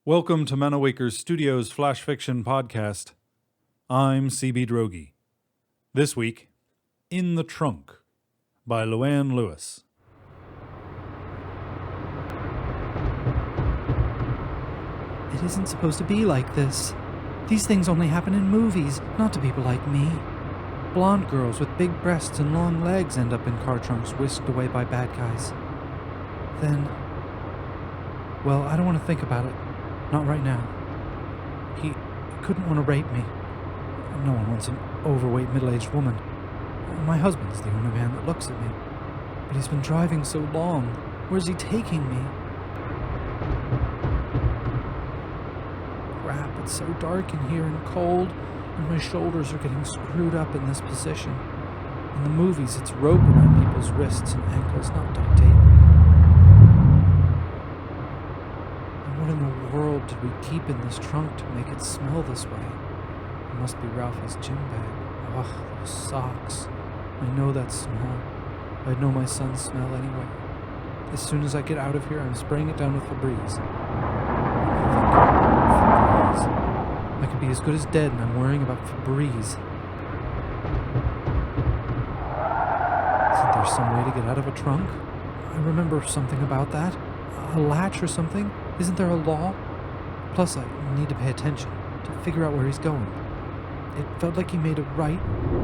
Welcome to Manawaker Studios Flash Fiction Podcast. I'm CB Droege. This week, In the Trunk by Luann Lewis. It isn't supposed to be like this. These things only happen in movies, not to people like me. Blonde girls with big breasts and long legs end up in car trunks whisked away by bad guys. Then, well, I don't want to think about it. Not right now. He couldn't want to rape me. No one wants an overweight middle-aged woman. My husband's the only man that looks at me. But he's been driving so long. Where's he taking me? Crap, it's so dark in here and cold, and my shoulders are getting screwed up in this position. In the movies, it's rope around people's wrists and ankles, not duct tape. What in the world did we keep in this trunk to make it smell this way? It must be Ralphie's gym bag. Ugh, those socks. I know that smell. I'd know my son's smell anyway. As soon as I get out of here, I'm spraying it down with Febreze. Febreze. I could be as good as dead, and I'm worrying about Febreze. Isn't there some way to get out of a trunk? I remember something about that. A latch or something? Isn't there a law? Plus, I need to pay attention to figure out where he's going. It felt like he made a right,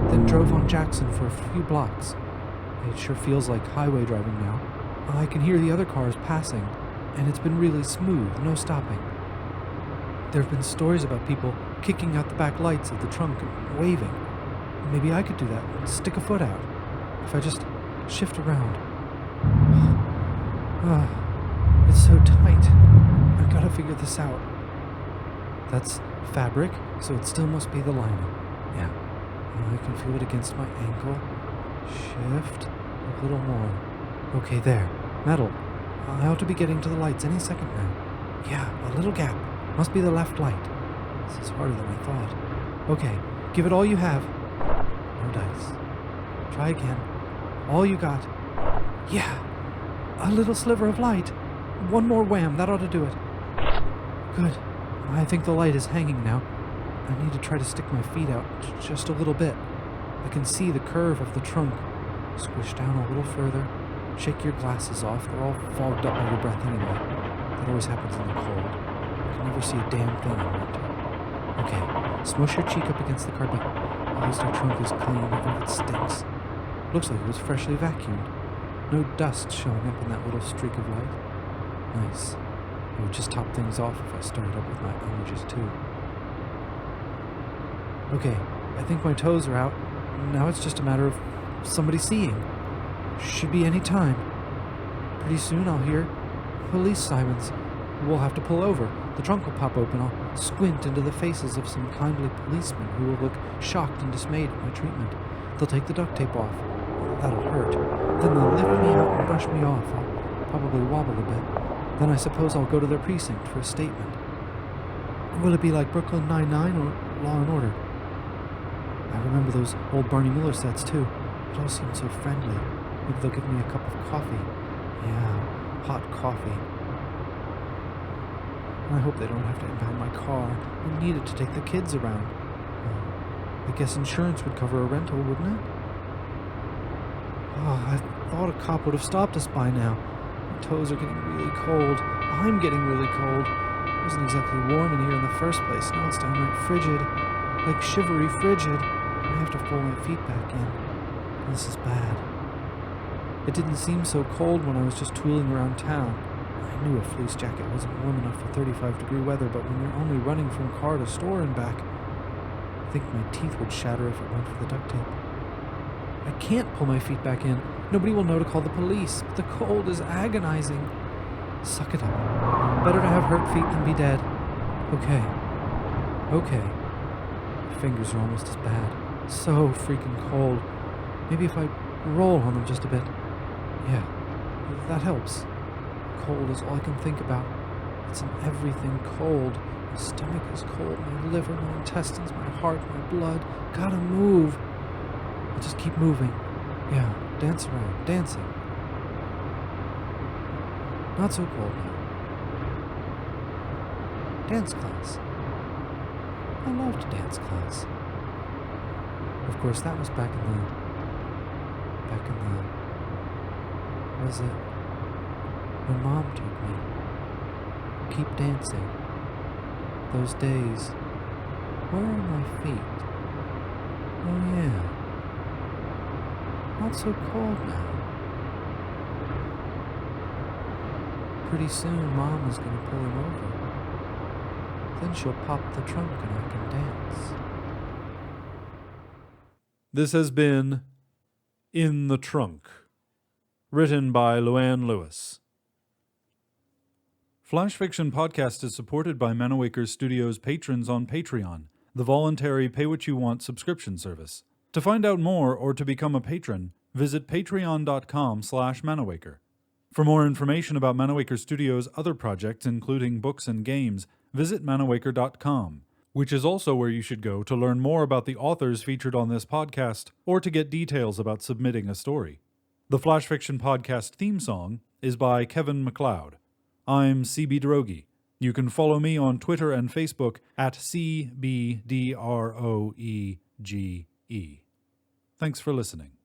then drove on Jackson for a few blocks. It sure feels like highway driving now. I can hear the other cars passing, and it's been really smooth, no stopping. There have been stories about people kicking out the back lights of the trunk and waving. Maybe I could do that and stick a foot out, if I just shift around. It's so tight. I've got to figure this out. That's fabric, so it still must be the lining. Yeah. I can feel it against my ankle. Shift a little more. Okay, there. Metal. I ought to be getting to the lights any second now. Yeah, a little gap. Must be the left light. This is harder than I thought. Okay, give it all you have. No dice. Try again. All you got. Yeah. A little sliver of light. One more wham, that ought to do it. Good. I think the light is hanging now. I need to try to stick my feet out just a little bit. I can see the curve of the trunk. Squish down a little further. Shake your glasses off. They're all fogged up by your breath anyway. That always happens in the cold. You can never see a damn thing in winter. Okay, smush your cheek up against the carpet. At least our trunk is clean, even if it stinks. Looks like it was freshly vacuumed. No dust showing up in that little streak of light. Nice. It would just top things off if I started up with my allergies too. Okay, I think my toes are out. Now it's just a matter of somebody seeing. Should be any time. Pretty soon I'll hear police sirens. We'll have to pull over. The trunk will pop open. I'll squint into the faces of some kindly policemen who will look shocked and dismayed at my treatment. They'll take the duct tape off. That'll hurt. Then they'll lift me out and brush me off. I'll probably wobble a bit. Then I suppose I'll go to their precinct for a statement. Will it be like Brooklyn Nine-Nine or Law and Order? I remember those old Barney Miller sets too. It all seemed so friendly. Maybe they'll give me a cup of coffee. Yeah, hot coffee. I hope they don't have to impound my car. I need it to take the kids around. I guess insurance would cover a rental, wouldn't it? Oh, I thought a cop would have stopped us by now. My toes are getting really cold. I'm getting really cold. It wasn't exactly warm in here in the first place. Now it's downright frigid. Like shivery frigid. I have to fold my feet back in. This is bad. It didn't seem so cold when I was just tooling around town. I knew a fleece jacket wasn't warm enough for 35-degree weather, but when you're only running from car to store and back, I think my teeth would shatter if it weren't for the duct tape. I can't pull my feet back in. Nobody will know to call the police, but the cold is agonizing. Suck it up. Better to have hurt feet than be dead. Okay. My fingers are almost as bad. So freaking cold. Maybe if I roll on them just a bit. Yeah, that helps. Cold is all I can think about. It's in everything cold. My stomach is cold, my liver, my intestines, my heart, my blood. Gotta move. I just keep moving. Yeah, dance around, dancing. Not so cold now. Dance class. I loved dance class. Of course, that was back in the, was it, when Mom took me. Keep dancing. Those days. Where are my feet? Oh yeah. Not so cold now. Pretty soon Mom is going to pull him over. Then she'll pop the trunk and I can dance. This has been In the Trunk, written by Luann Lewis. Flash Fiction Podcast is supported by Manawaker Studios patrons on Patreon, the voluntary pay-what-you-want subscription service. To find out more or to become a patron, visit patreon.com/Manawaker. For more information about Manawaker Studios' other projects, including books and games, visit manawaker.com, which is also where you should go to learn more about the authors featured on this podcast or to get details about submitting a story. The Flash Fiction Podcast theme song is by Kevin MacLeod. I'm CB Droege. You can follow me on Twitter and Facebook at CBDROEGE. Thanks for listening.